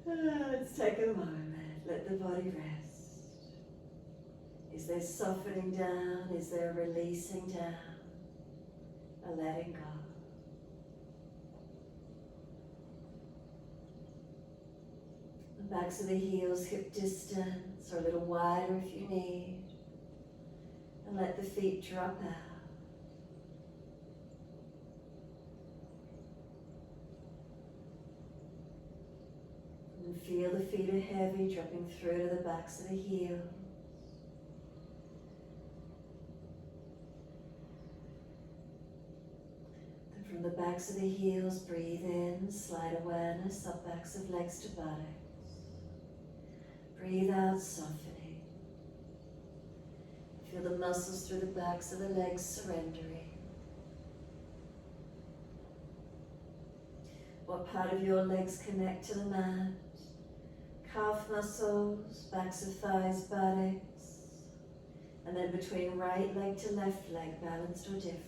Let's take a moment, let the body rest. Is there softening down? Is there releasing down? A letting go. The backs of the heels hip distance or a little wider if you need. And let the feet drop out. And feel the feet are heavy, dropping through to the backs of the heels. Then from the backs of the heels, breathe in, slide awareness up backs of legs to buttocks. Breathe out, softening. Feel the muscles through the backs of the legs surrendering. What part of your legs connect to the mat? Calf muscles, backs of thighs, buttocks, and then between right leg to left leg, balanced or different.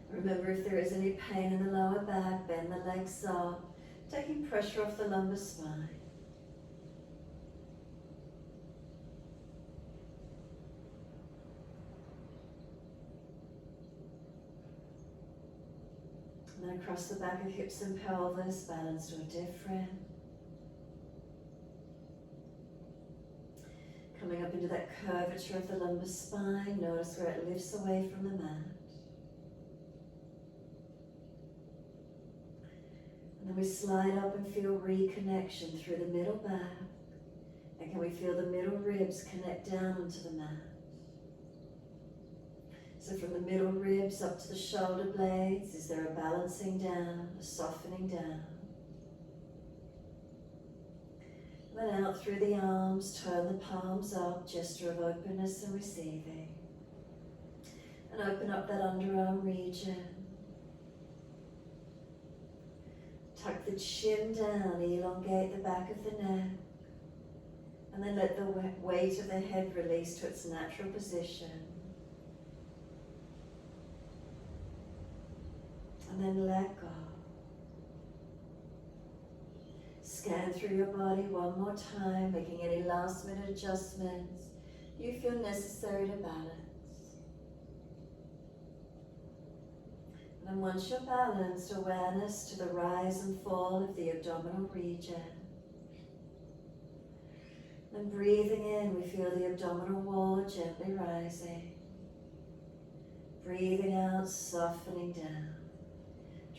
Remember, if there is any pain in the lower back, bend the legs up, taking pressure off the lumbar spine. And then across the back of hips and pelvis, balanced or different. Coming up into that curvature of the lumbar spine, notice where it lifts away from the mat. And then we slide up and feel reconnection through the middle back. And can we feel the middle ribs connect down onto the mat? So from the middle ribs up to the shoulder blades, is there a balancing down, a softening down? And then out through the arms, turn the palms up, gesture of openness and receiving. And open up that underarm region. Tuck the chin down, elongate the back of the neck. And then let the weight of the head release to its natural position. And then let go. Scan through your body one more time, making any last minute adjustments you feel necessary to balance. And then once you're balanced, awareness to the rise and fall of the abdominal region. And breathing in, we feel the abdominal wall gently rising. Breathing out, softening down.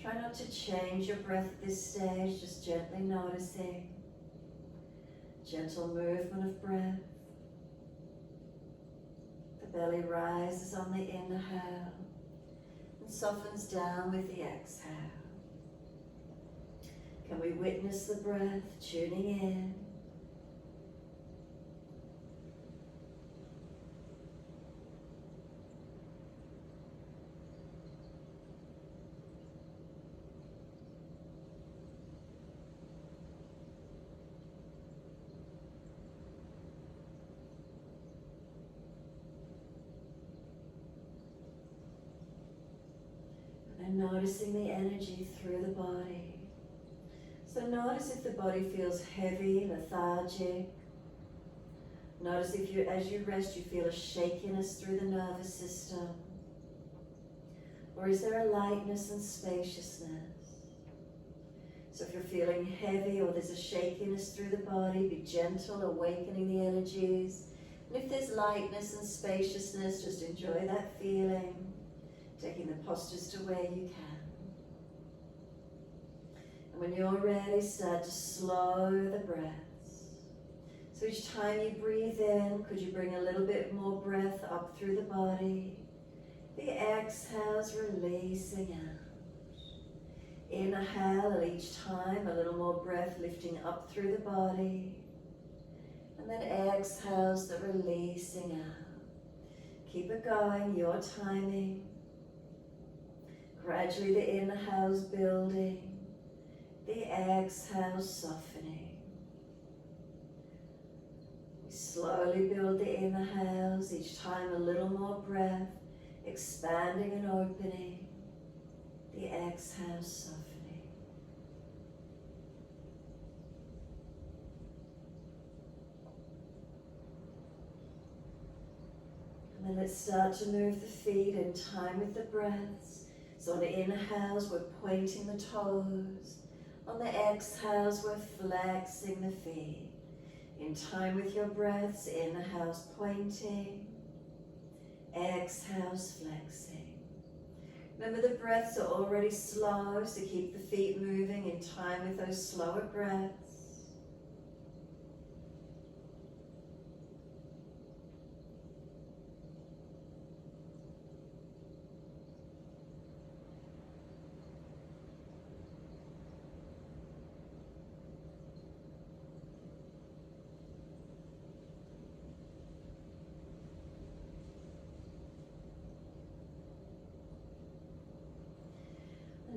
Try not to change your breath at this stage, just gently noticing. Gentle movement of breath. The belly rises on the inhale and softens down with the exhale. Can we witness the breath, tuning in? And noticing the energy through the body. So notice if the body feels heavy, lethargic. Notice if you, as you rest, you feel a shakiness through the nervous system. Or is there a lightness and spaciousness? So if you're feeling heavy or there's a shakiness through the body, be gentle, awakening the energies. And if there's lightness and spaciousness, just enjoy that feeling. Taking the postures to where you can. And when you're ready, start to slow the breaths. So each time you breathe in, could you bring a little bit more breath up through the body? The exhales releasing out. Inhale, and each time a little more breath lifting up through the body. And then exhales that releasing out. Keep it going, your timing. Gradually the inhales building, the exhales softening. We slowly build the inhales, each time a little more breath, expanding and opening, the exhales softening. And then let's start to move the feet in time with the breaths. So on the inhales, we're pointing the toes. On the exhales, we're flexing the feet. In time with your breaths, inhales pointing, exhales flexing. Remember the breaths are already slow, so keep the feet moving in time with those slower breaths.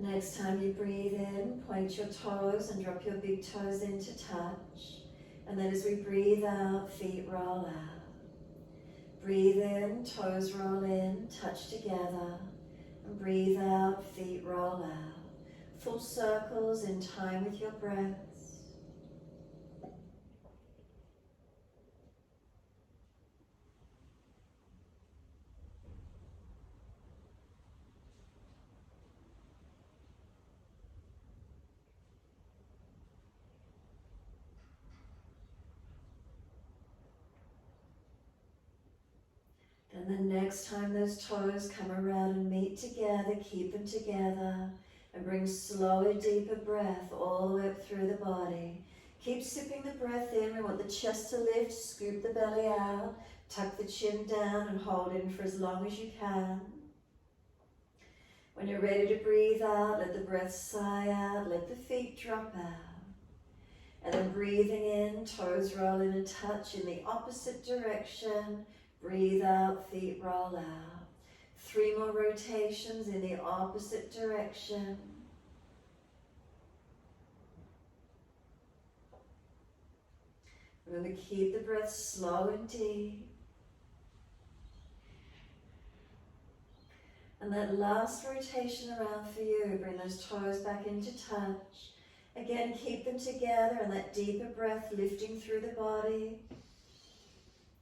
Next time you breathe in, point your toes and drop your big toes into touch. And then as we breathe out, feet roll out. Breathe in, toes roll in, touch together. And breathe out, feet roll out. Full circles in time with your breaths. And then next time those toes come around and meet together, keep them together and bring slower, deeper breath all the way up through the body. Keep sipping the breath in. We want the chest to lift, scoop the belly out, tuck the chin down and hold in for as long as you can. When you're ready to breathe out, let the breath sigh out, let the feet drop out. And then breathing in, toes roll in and touch in the opposite direction. Breathe out, feet roll out. 3 more rotations in the opposite direction. Remember, keep the breath slow and deep. And that last rotation around for you, bring those toes back into touch. Again, keep them together and that deeper breath lifting through the body.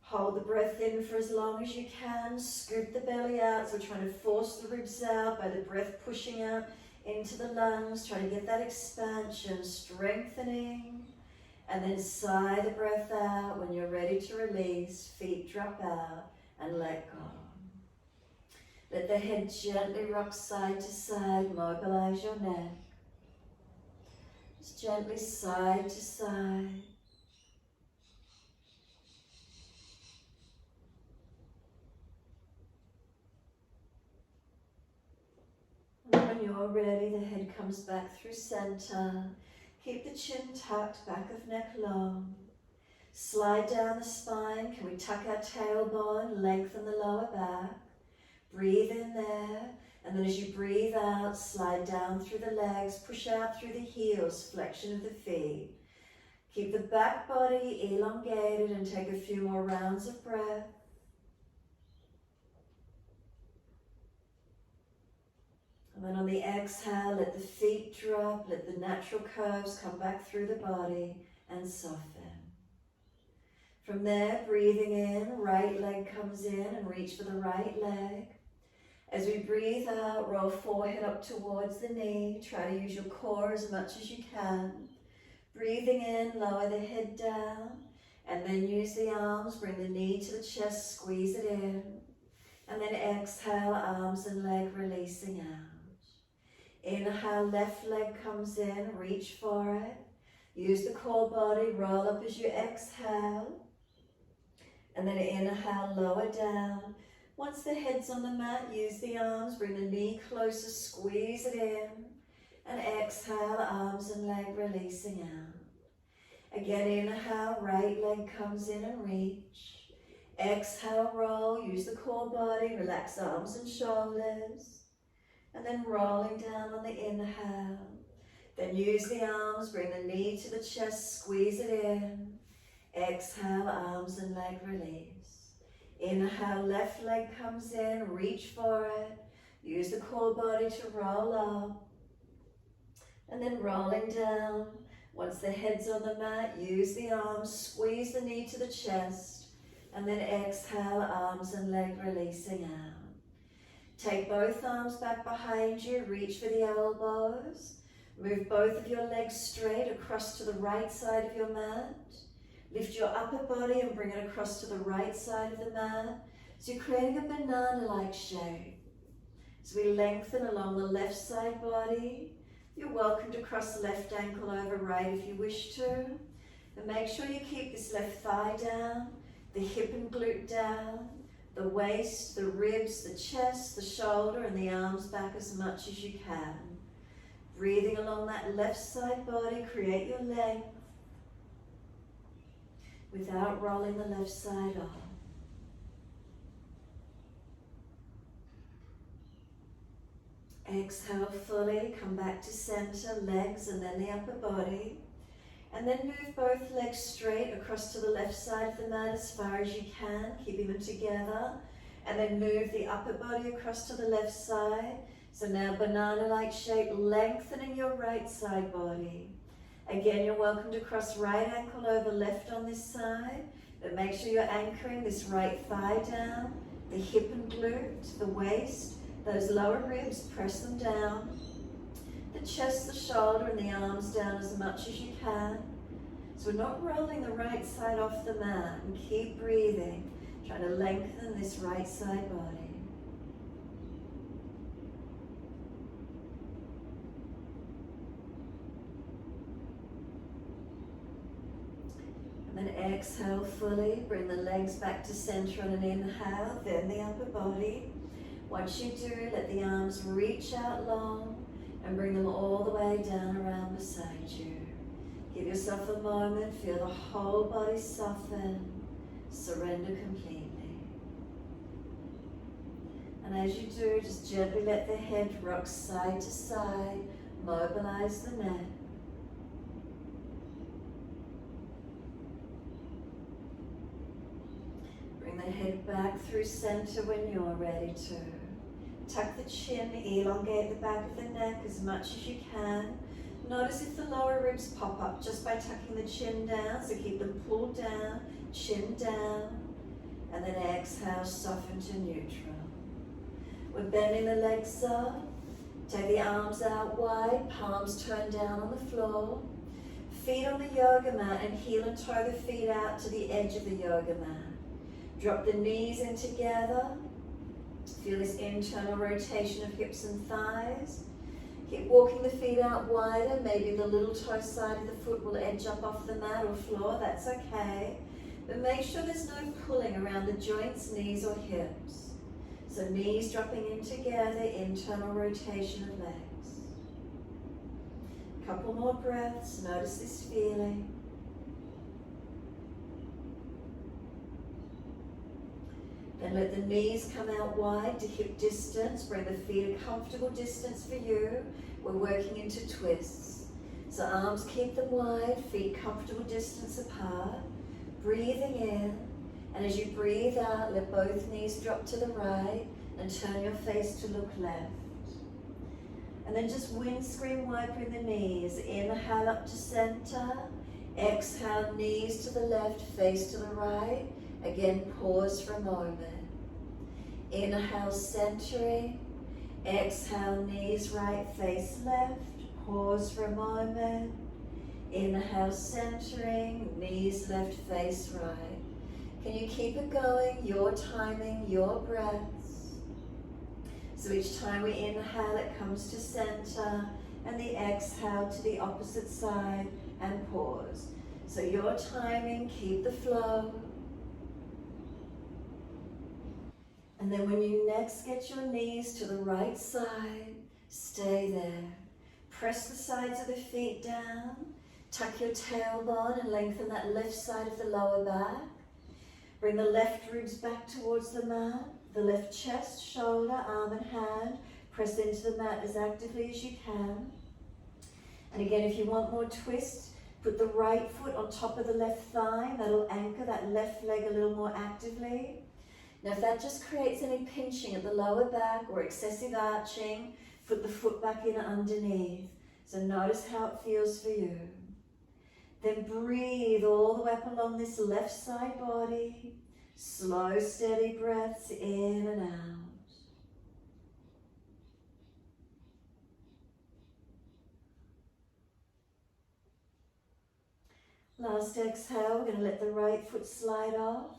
Hold the breath in for as long as you can. Scoop the belly out. So we're trying to force the ribs out by the breath pushing out into the lungs. Trying to get that expansion, strengthening. And then sigh the breath out. When you're ready to release, feet drop out and let go. Let the head gently rock side to side. Mobilize your neck. Just gently side to side. When you're ready, the head comes back through center. Keep the chin tucked, back of neck long. Slide down the spine. Can we tuck our tailbone, lengthen the lower back. Breathe in there. And then as you breathe out, slide down through the legs, push out through the heels, flexion of the feet. Keep the back body elongated and take a few more rounds of breath. And then on the exhale, let the feet drop, let the natural curves come back through the body and soften. From there, breathing in, right leg comes in and reach for the right leg. As we breathe out, roll forehead up towards the knee. Try to use your core as much as you can. Breathing in, lower the head down. And then use the arms, bring the knee to the chest, squeeze it in. And then exhale, arms and leg releasing out. Inhale, left leg comes in, reach for it. Use the core body, roll up as you exhale. And then inhale, lower down. Once the head's on the mat, use the arms, bring the knee closer, squeeze it in. And exhale, arms and leg releasing out. Again, inhale, right leg comes in and reach. Exhale, roll, use the core body, relax arms and shoulders. And then rolling down on the inhale. Then use the arms, bring the knee to the chest, squeeze it in. Exhale, arms and leg release. Inhale, left leg comes in, reach for it. Use the core body to roll up. And then rolling down. Once the head's on the mat, use the arms, squeeze the knee to the chest. And then exhale, arms and leg releasing out. Take both arms back behind you, reach for the elbows. Move both of your legs straight across to the right side of your mat. Lift your upper body and bring it across to the right side of the mat. So you're creating a banana-like shape. So we lengthen along the left side body. You're welcome to cross the left ankle over right if you wish to. And make sure you keep this left thigh down, the hip and glute down, the waist, the ribs, the chest, the shoulder, and the arms back as much as you can. Breathing along that left side body, create your length without rolling the left side off. Exhale fully, come back to center, legs and then the upper body. And then move both legs straight across to the left side of the mat as far as you can, keeping them together. And then move the upper body across to the left side. So now banana-like shape, lengthening your right side body. Again, you're welcome to cross right ankle over left on this side, but make sure you're anchoring this right thigh down, the hip and glute, the waist, those lower ribs, press them down. The chest, the shoulder, and the arms down as much as you can. So we're not rolling the right side off the mat, and keep breathing, trying to lengthen this right side body. And then exhale fully, bring the legs back to center on an inhale, then the upper body. Once you do, let the arms reach out long and bring them all the way down around beside you. Give yourself a moment, feel the whole body soften, surrender completely. And as you do, just gently let the head rock side to side, mobilize the neck. Bring the head back through center when you're ready to. Tuck the chin, elongate the back of the neck as much as you can. Notice if the lower ribs pop up just by tucking the chin down, so keep them pulled down, chin down, and then exhale, soften to neutral. We're bending the legs up, take the arms out wide, palms turned down on the floor, feet on the yoga mat, and heel and toe the feet out to the edge of the yoga mat. Drop the knees in together. Feel this internal rotation of hips and thighs. Keep walking the feet out wider. Maybe the little toe side of the foot will edge up off the mat or floor. That's okay. But make sure there's no pulling around the joints, knees or hips. So knees dropping in together, internal rotation of legs. A couple more breaths. Notice this feeling. Then let the knees come out wide to hip distance. Bring the feet a comfortable distance for you. We're working into twists. So arms keep them wide, feet comfortable distance apart. Breathing in. And as you breathe out, let both knees drop to the right and turn your face to look left. And then just windscreen wiping the knees. Inhale up to center. Exhale, knees to the left, face to the right. Again, pause for a moment. Inhale, centering. Exhale, knees right, face left. Pause for a moment. Inhale, centering. Knees left, face right. Can you keep it going? Your timing, your breaths. So each time we inhale, it comes to center. And the exhale to the opposite side and pause. So your timing, keep the flow. And then when you next get your knees to the right side, stay there. Press the sides of the feet down. Tuck your tailbone and lengthen that left side of the lower back. Bring the left ribs back towards the mat. The left chest, shoulder, arm and hand. Press into the mat as actively as you can. And again, if you want more twist, put the right foot on top of the left thigh. That'll anchor that left leg a little more actively. Now if that just creates any pinching at the lower back or excessive arching, put the foot back in underneath. So notice how it feels for you. Then breathe all the way up along this left side body. Slow, steady breaths in and out. Last exhale, we're going to let the right foot slide off.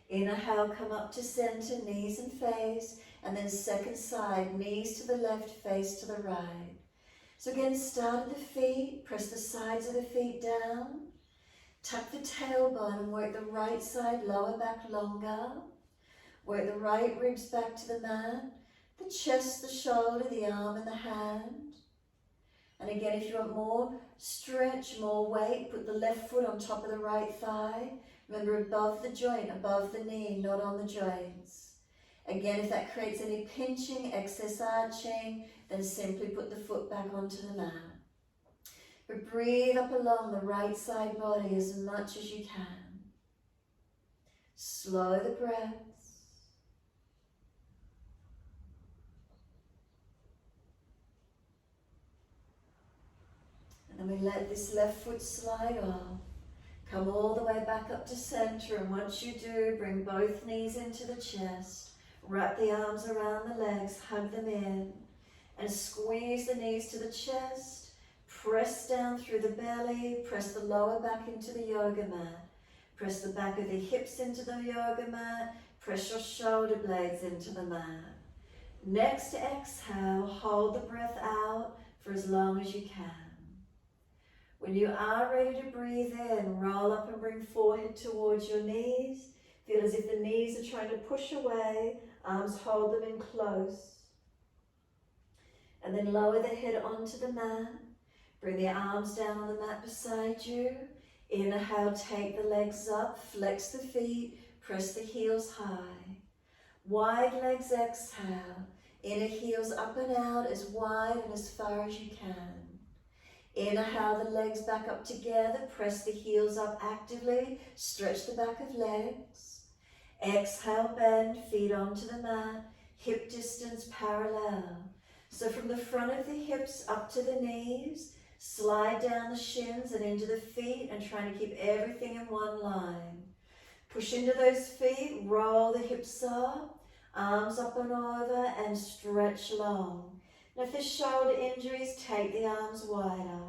Inhale, come up to center, knees and face. And then second side, knees to the left, face to the right. So again, start at the feet, press the sides of the feet down. Tuck the tailbone and work the right side, lower back longer. Work the right ribs back to the mat. The chest, the shoulder, the arm and the hand. And again, if you want more stretch, more weight, put the left foot on top of the right thigh. Remember, above the joint, above the knee, not on the joints. Again, if that creates any pinching, excess arching, then simply put the foot back onto the mat. But breathe up along the right side body as much as you can. Slow the breaths. And then we let this left foot slide off. Come all the way back up to center, and once you do, bring both knees into the chest. Wrap the arms around the legs, hug them in, and squeeze the knees to the chest. Press down through the belly, press the lower back into the yoga mat. Press the back of the hips into the yoga mat. Press your shoulder blades into the mat. Next exhale, hold the breath out for as long as you can. When you are ready to breathe in, roll up and bring forehead towards your knees. Feel as if the knees are trying to push away, arms hold them in close. And then lower the head onto the mat. Bring the arms down on the mat beside you. Inhale, take the legs up, flex the feet, press the heels high. Wide legs, exhale. Inner heels up and out as wide and as far as you can. Inhale the legs back up together, press the heels up actively, stretch the back of legs. Exhale, bend, feet onto the mat, hip distance parallel. So from the front of the hips up to the knees, slide down the shins and into the feet and trying to keep everything in one line. Push into those feet, roll the hips up, arms up and over and stretch long. Now if there's shoulder injuries, take the arms wider.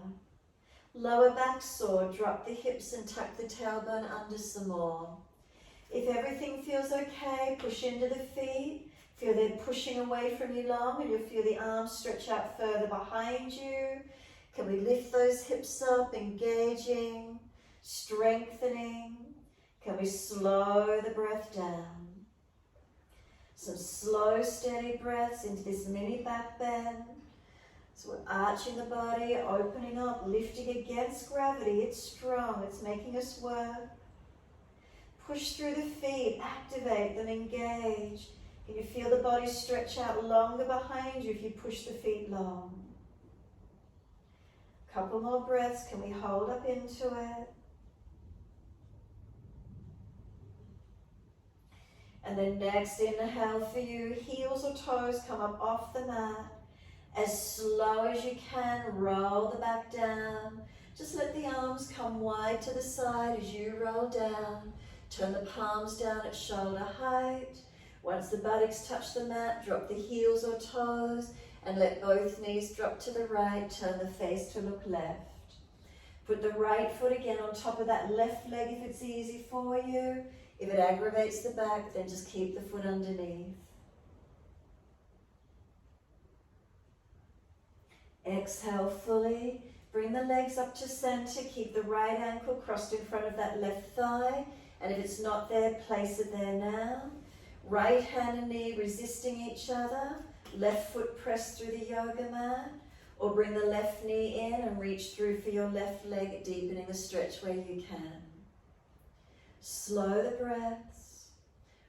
Lower back sore, drop the hips and tuck the tailbone under some more. If everything feels okay, push into the feet. Feel they're pushing away from you long, and you'll feel the arms stretch out further behind you. Can we lift those hips up, engaging, strengthening? Can we slow the breath down? Some slow, steady breaths into this mini back bend. So we're arching the body, opening up, lifting against gravity. It's strong, it's making us work. Push through the feet, activate them, engage. Can you feel the body stretch out longer behind you if you push the feet long? Couple more breaths, can we hold up into it? And then next inhale for you, heels or toes come up off the mat. As slow as you can, roll the back down. Just let the arms come wide to the side as you roll down. Turn the palms down at shoulder height. Once the buttocks touch the mat, drop the heels or toes and let both knees drop to the right. Turn the face to look left. Put the right foot again on top of that left leg if it's easy for you. If it aggravates the back, then just keep the foot underneath. Exhale fully. Bring the legs up to center. Keep the right ankle crossed in front of that left thigh. And if it's not there, place it there now. Right hand and knee resisting each other. Left foot pressed through the yoga mat. Or bring the left knee in and reach through for your left leg, deepening the stretch where you can. Slow the breaths.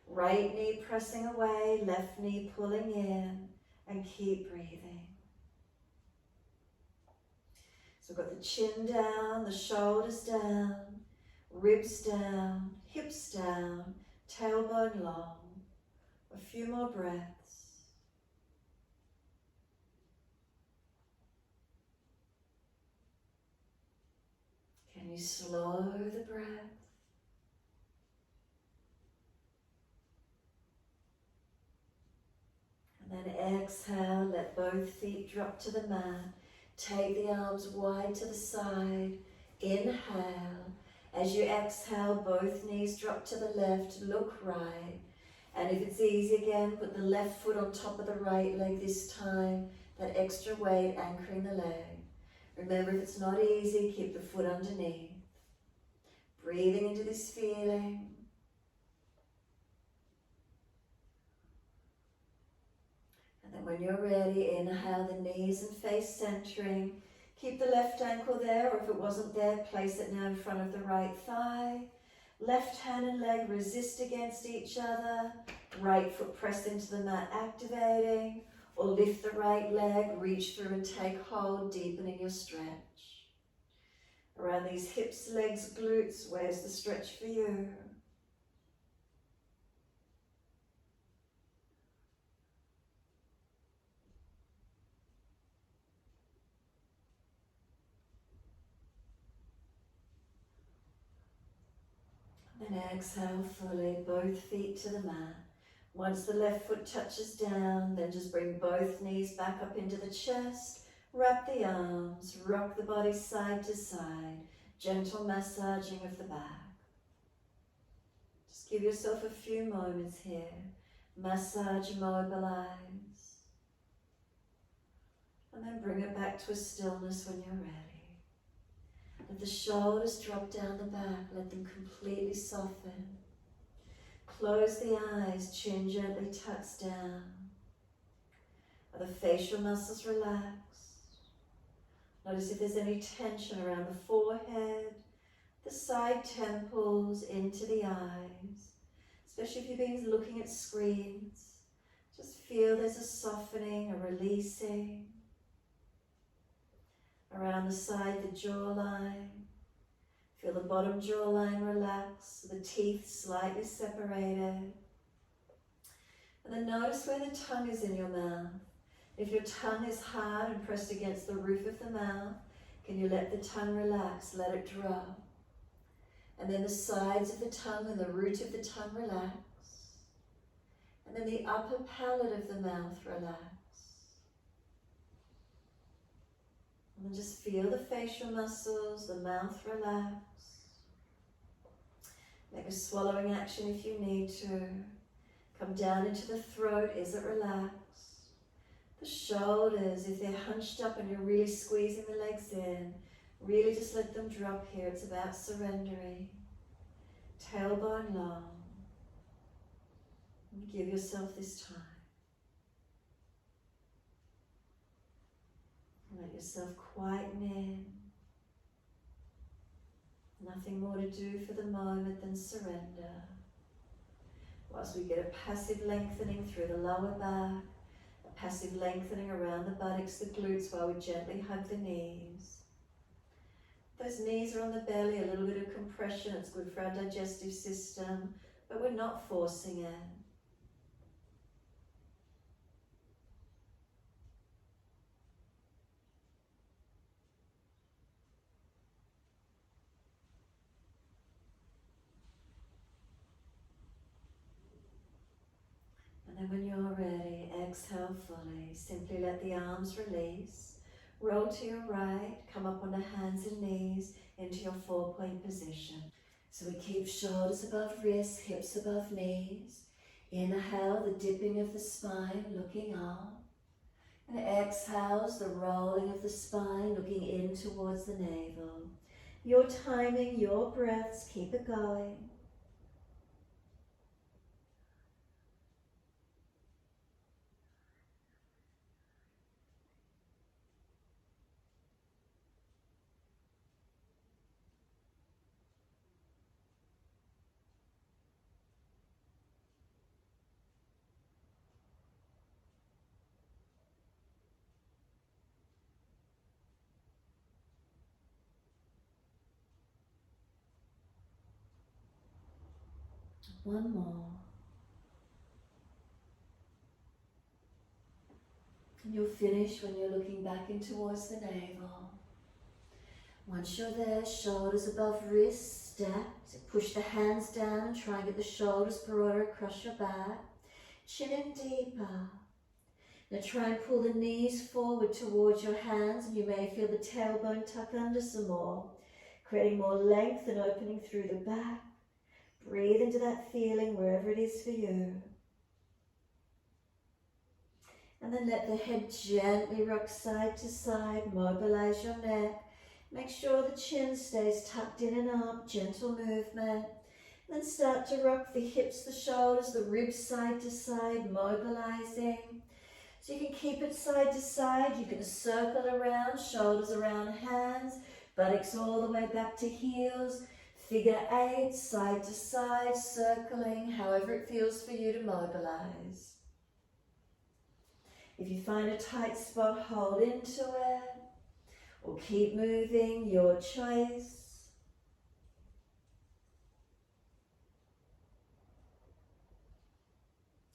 Right knee pressing away, left knee pulling in, and keep breathing. So we've got the chin down, the shoulders down, ribs down, hips down, tailbone long. A few more breaths. Can you slow the breath? exhale, let both feet drop to the mat. Take the arms wide to the side. Inhale. As you exhale, both knees drop to the left, look right. And if it's easy again, put the left foot on top of the right leg this time, that extra weight anchoring the leg. Remember, if it's not easy, keep the foot underneath. Breathing into this feeling. And then when you're ready, inhale the knees and face centering. Keep the left ankle there, or if it wasn't there, place it now in front of the right thigh. Left hand and leg resist against each other. Right foot press into the mat, activating. Or lift the right leg, reach through and take hold, deepening your stretch. Around these hips, legs, glutes, where's the stretch for you? And exhale fully, both feet to the mat. Once the left foot touches down, then just bring both knees back up into the chest. Wrap the arms, rock the body side to side. Gentle massaging of the back. Just give yourself a few moments here. Massage, mobilize. And then bring it back to a stillness when you're ready. Let the shoulders drop down the back, let them completely soften. Close the eyes, chin gently tucks down. Are the facial muscles relaxed? Notice if there's any tension around the forehead, the side temples, into the eyes. Especially if you've been looking at screens. Just feel there's a softening, a releasing. Around the side, the jawline. Feel the bottom jawline relax, the teeth slightly separated. And then notice where the tongue is in your mouth. If your tongue is hard and pressed against the roof of the mouth, can you let the tongue relax, let it drop? And then the sides of the tongue and the root of the tongue relax. And then the upper palate of the mouth relax. And then just feel the facial muscles, the mouth relax. Make a swallowing action if you need to. Come down into the throat, is it relaxed? The shoulders, if they're hunched up and you're really squeezing the legs in, really just let them drop here. It's about surrendering. Tailbone long. And give yourself this time. Let yourself quieten in. Nothing more to do for the moment than surrender. Whilst we get a passive lengthening through the lower back, a passive lengthening around the buttocks, the glutes, while we gently hug the knees. Those knees are on the belly, a little bit of compression, it's good for our digestive system, but we're not forcing it. And when you're ready, exhale fully. Simply let the arms release. Roll to your right, come up on the hands and knees into your 4-point position. So we keep shoulders above wrists, hips above knees. Inhale, the dipping of the spine, looking up. And exhales, the rolling of the spine, looking in towards the navel. Your timing, your breaths, keep it going. One more. And you'll finish when you're looking back in towards the navel. Once you're there, shoulders above wrists, stacked. Push the hands down and try and get the shoulders broader across your back. Chin in deeper. Now try and pull the knees forward towards your hands, and you may feel the tailbone tuck under some more, creating more length and opening through the back. Breathe into that feeling wherever it is for you. And then let the head gently rock side to side, mobilize your neck. Make sure the chin stays tucked in and up, gentle movement. Then start to rock the hips, the shoulders, the ribs side to side, mobilizing. So you can keep it side to side. You can circle around, shoulders around hands, buttocks all the way back to heels. Figure 8, side to side, circling, however it feels for you to mobilize. If you find a tight spot, hold into it, or keep moving, your choice.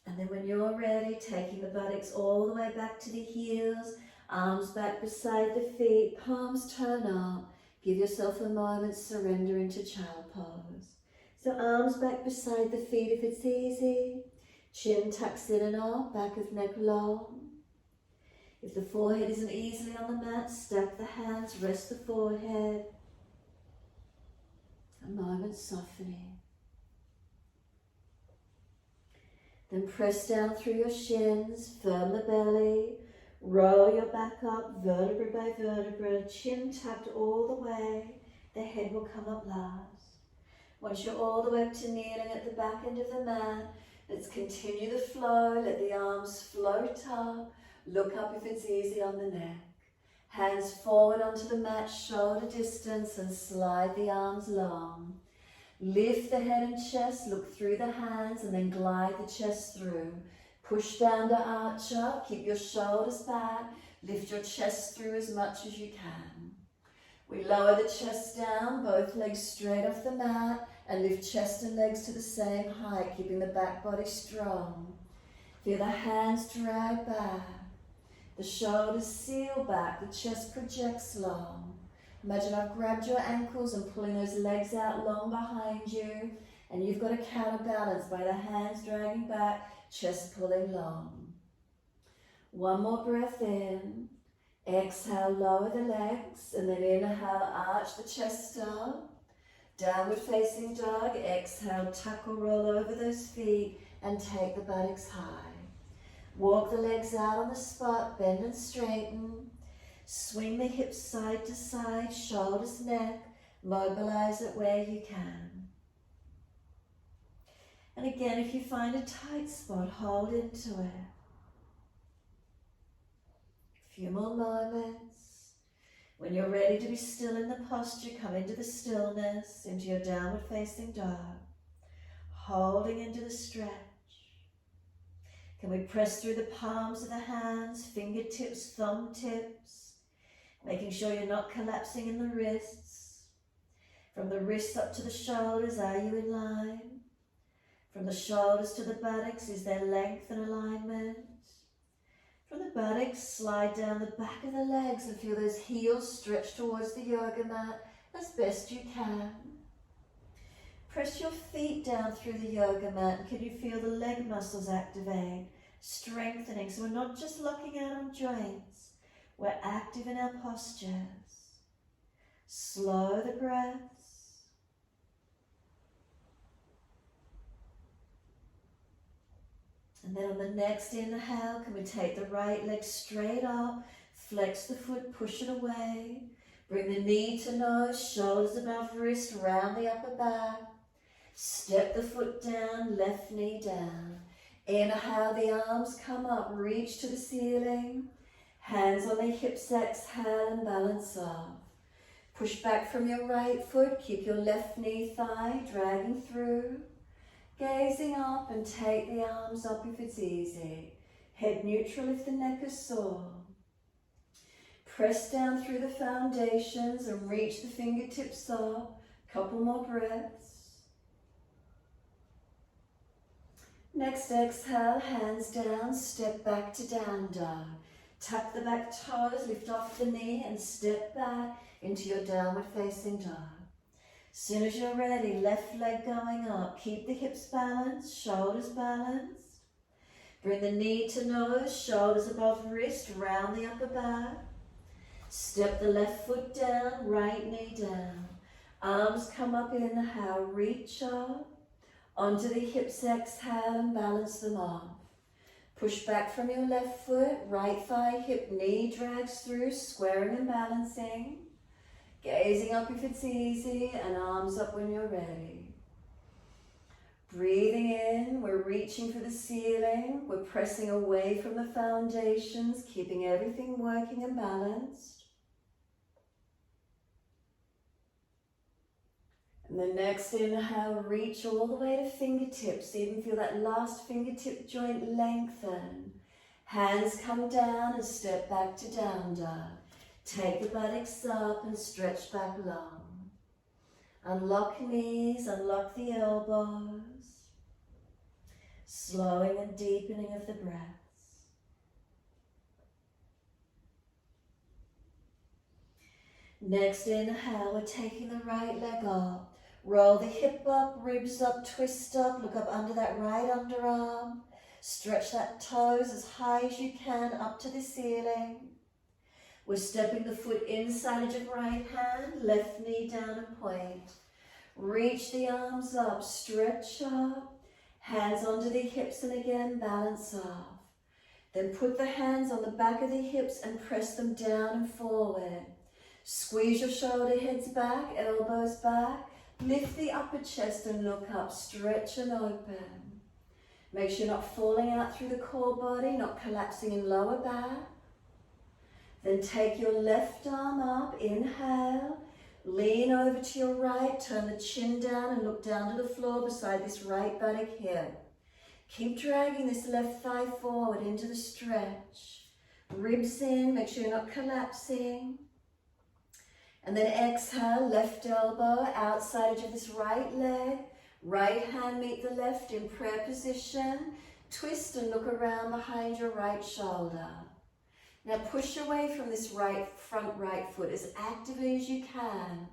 And then when you're ready, taking the buttocks all the way back to the heels, arms back beside the feet, palms turn up. Give yourself a moment, surrender into child pose. So arms back beside the feet if it's easy. Chin tucks in and up, back of neck long. If the forehead isn't easily on the mat, stack the hands, rest the forehead. A moment softening. Then press down through your shins, firm the belly, roll your back up, vertebra by vertebra, chin tucked all the way, the head will come up last. Once you're all the way up to kneeling at the back end of the mat, let's continue the flow, let the arms float up, look up if it's easy on the neck. Hands forward onto the mat, shoulder distance, and slide the arms long. Lift the head and chest, look through the hands, and then glide the chest through. Push down to arch up, keep your shoulders back, lift your chest through as much as you can. We lower the chest down, both legs straight off the mat, and lift chest and legs to the same height, keeping the back body strong. Feel the hands drag back, the shoulders seal back, the chest projects long. Imagine I've grabbed your ankles and pulling those legs out long behind you, and you've got a counterbalance by the hands dragging back, chest pulling long. One more breath in. Exhale, lower the legs, and then inhale, arch the chest up. Downward facing dog. Exhale, tuck or roll over those feet and take the buttocks high. Walk the legs out on the spot, bend and straighten. Swing the hips side to side, shoulders, neck, mobilize it where you can. And again, if you find a tight spot, hold into it. A few more moments. When you're ready to be still in the posture, come into the stillness, into your downward facing dog, holding into the stretch. Can we press through the palms of the hands, fingertips, thumb tips? Making sure you're not collapsing in the wrists. From the wrists up to the shoulders, are you in line? From the shoulders to the buttocks, is there length and alignment? From the buttocks, slide down the back of the legs and feel those heels stretch towards the yoga mat as best you can. Press your feet down through the yoga mat, and can you feel the leg muscles activate, strengthening? So we're not just locking out on joints. We're active in our postures. Slow the breaths. And then on the next inhale, can we take the right leg straight up, flex the foot, push it away. Bring the knee to nose, shoulders above wrist, round the upper back. Step the foot down, left knee down. Inhale, the arms come up, reach to the ceiling. Hands on the hips, exhale and balance off. Push back from your right foot, keep your left knee thigh dragging through. Gazing up and take the arms up if it's easy. Head neutral if the neck is sore. Press down through the foundations and reach the fingertips up. Couple more breaths. Next exhale, hands down, step back to down dog. Tuck the back toes, lift off the knee and step back into your downward facing dog. As soon as you're ready, left leg going up. Keep the hips balanced, shoulders balanced. Bring the knee to nose, shoulders above wrist, round the upper back. Step the left foot down, right knee down. Arms come up, inhale, reach up. Onto the hips, exhale and balance them off. Push back from your left foot, right thigh, hip, knee drags through, squaring and balancing. Gazing up if it's easy, and arms up when you're ready. Breathing in, we're reaching for the ceiling. We're pressing away from the foundations, keeping everything working and balanced. And the next inhale, reach all the way to fingertips. Even feel that last fingertip joint lengthen. Hands come down and step back to down dog. Take the buttocks up and stretch back long. Unlock knees, unlock the elbows. Slowing and deepening of the breaths. Next inhale, we're taking the right leg up. Roll the hip up, ribs up, twist up, look up under that right underarm. Stretch that toes as high as you can up to the ceiling. We're stepping the foot inside edge of right hand, left knee down and point. Reach the arms up, stretch up, hands onto the hips and again balance off. Then put the hands on the back of the hips and press them down and forward. Squeeze your shoulder heads back, elbows back. Lift the upper chest and look up, stretch and open. Make sure you're not falling out through the core body, not collapsing in lower back. Then take your left arm up, inhale, lean over to your right, turn the chin down and look down to the floor beside this right buttock hip. Keep dragging this left thigh forward into the stretch. Ribs in, make sure you're not collapsing. And then exhale, left elbow, outside edge of this right leg. Right hand meet the left in prayer position. Twist and look around behind your right shoulder. Now push away from this front right foot as actively as you can.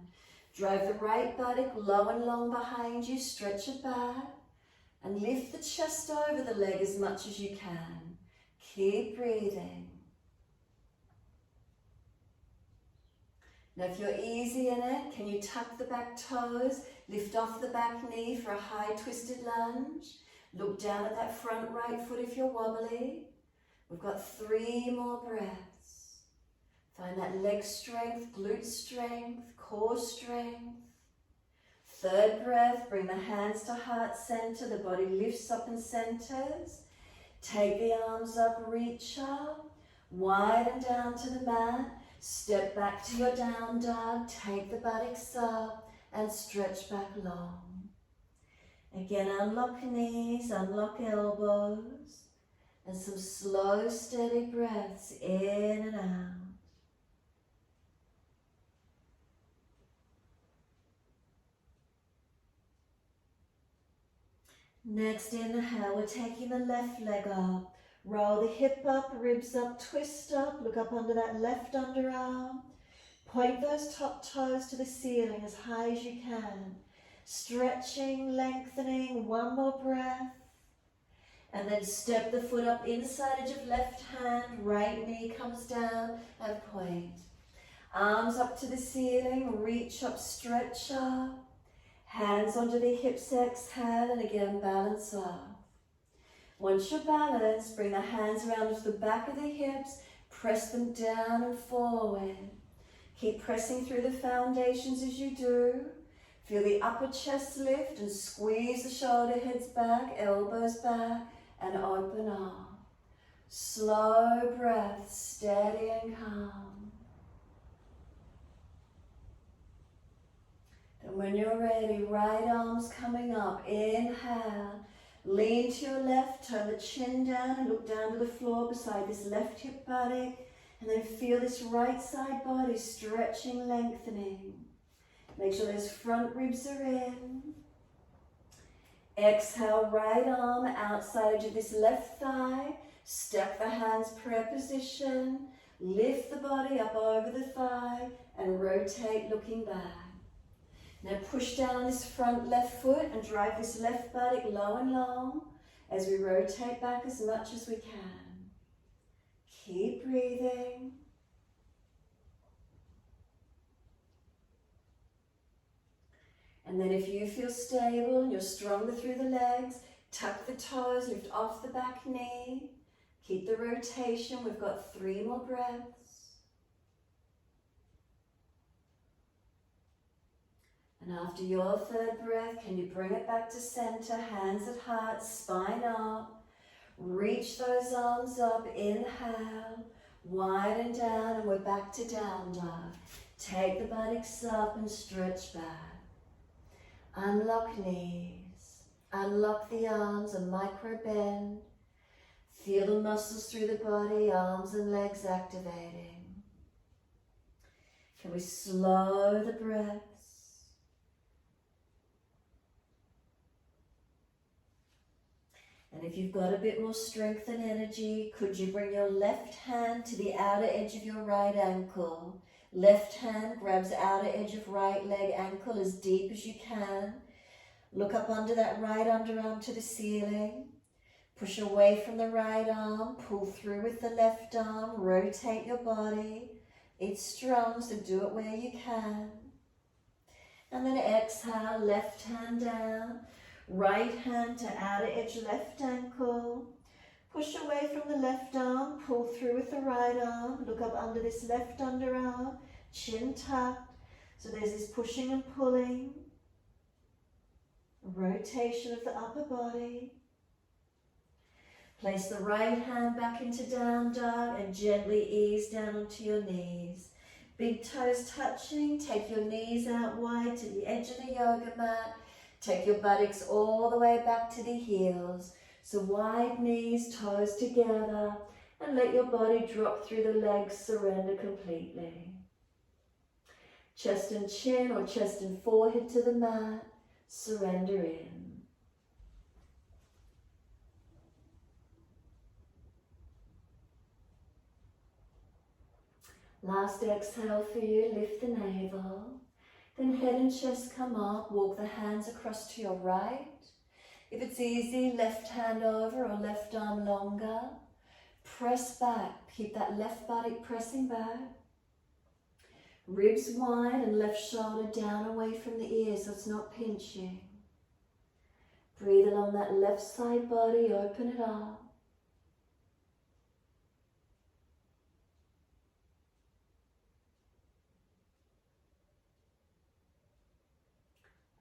Drive the right buttock low and long behind you, stretch it back. And lift the chest over the leg as much as you can. Keep breathing. Now if you're easy in it, can you tuck the back toes, lift off the back knee for a high twisted lunge. Look down at that front right foot if you're wobbly. We've got 3 more breaths. Find that leg strength, glute strength, core strength. 3rd breath, bring the hands to heart center, the body lifts up and centers. Take the arms up, reach up, widen down to the mat. Step back to your down dog, take the buttocks up and stretch back long. Again, unlock knees, unlock elbows, and some slow, steady breaths in and out. Next inhale, we're taking the left leg up. Roll the hip up, ribs up, twist up, look up under that left underarm. Point those top toes to the ceiling as high as you can. Stretching, lengthening, 1 more breath. And then step the foot up inside edge of left hand, right knee comes down and point. Arms up to the ceiling, reach up, stretch up. Hands onto the hips, exhale, and again balance off. Once you're balanced, bring the hands around to the back of the hips, press them down and forward. Keep pressing through the foundations as you do. Feel the upper chest lift and squeeze the shoulder heads back, elbows back, and open up. Slow breath, steady and calm. And when you're ready, right arms coming up, inhale. Lean to your left, turn the chin down and look down to the floor beside this left hip buttock. And then feel this right side body stretching, lengthening. Make sure those front ribs are in. Exhale, right arm outside edge of this left thigh. Step the hands, prayer position. Lift the body up over the thigh and rotate looking back. Now push down this front left foot and drive this left buttock low and long. as we rotate back as much as we can. Keep breathing. And then if you feel stable and you're stronger through the legs, tuck the toes, lift off the back knee. Keep the rotation. We've got 3 more breaths. And after your 3rd breath, can you bring it back to center, hands at heart, spine up. Reach those arms up, inhale, widen down, and we're back to down dog. Take the buttocks up and stretch back. Unlock knees, unlock the arms, a micro bend. Feel the muscles through the body, arms and legs activating. Can we slow the breaths? And if you've got a bit more strength and energy, could you bring your left hand to the outer edge of your right ankle? Left hand grabs outer edge of right leg ankle as deep as you can. Look up under that right underarm to the ceiling. Push away from the right arm, pull through with the left arm, rotate your body. It's strong, so do it where you can. And then exhale, left hand down, right hand to outer edge left ankle. Push away from the left arm, pull through with the right arm, look up under this left underarm, chin tucked. So there's this pushing and pulling, rotation of the upper body. Place the right hand back into down dog and gently ease down onto your knees. Big toes touching, take your knees out wide to the edge of the yoga mat. Take your buttocks all the way back to the heels. So wide knees, toes together, and let your body drop through the legs, surrender completely. Chest and chin or chest and forehead to the mat, surrender in. Last exhale for you, lift the navel. Then head and chest come up, walk the hands across to your right. If it's easy, left hand over or left arm longer. Press back, keep that left buttock pressing back. Ribs wide and left shoulder down away from the ear so it's not pinching. Breathe along that left side body, open it up.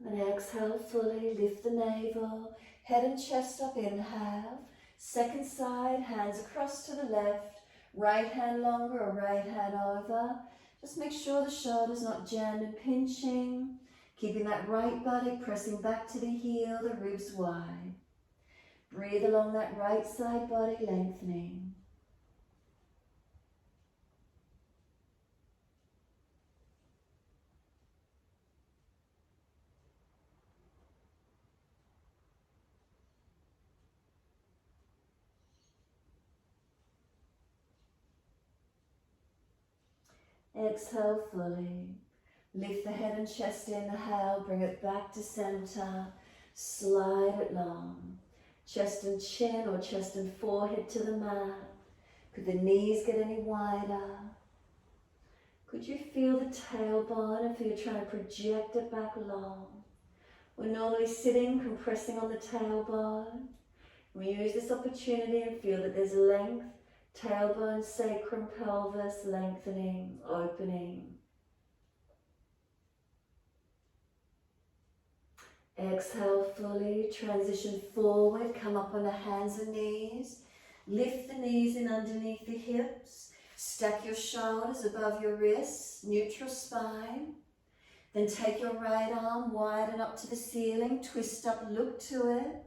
And exhale fully, lift the navel, head and chest up, inhale. Second side, hands across to the left, right hand longer or right hand over. Just make sure the shoulder's not jammed and pinching. Keeping that right buttock pressing back to the heel, the ribs wide. Breathe along that right side body, lengthening. Exhale fully. Lift the head and chest, inhale, bring it back to center. Slide it long. Chest and chin or chest and forehead to the mat. Could the knees get any wider? Could you feel the tailbone and feel you're trying to project it back long? We're normally sitting, compressing on the tailbone. We use this opportunity and feel that there's length. Tailbone, sacrum, pelvis, lengthening, opening. Exhale fully, transition forward, come up on the hands and knees. Lift the knees in underneath the hips. Stack your shoulders above your wrists, neutral spine. Then take your right arm, widen up to the ceiling, twist up, look to it.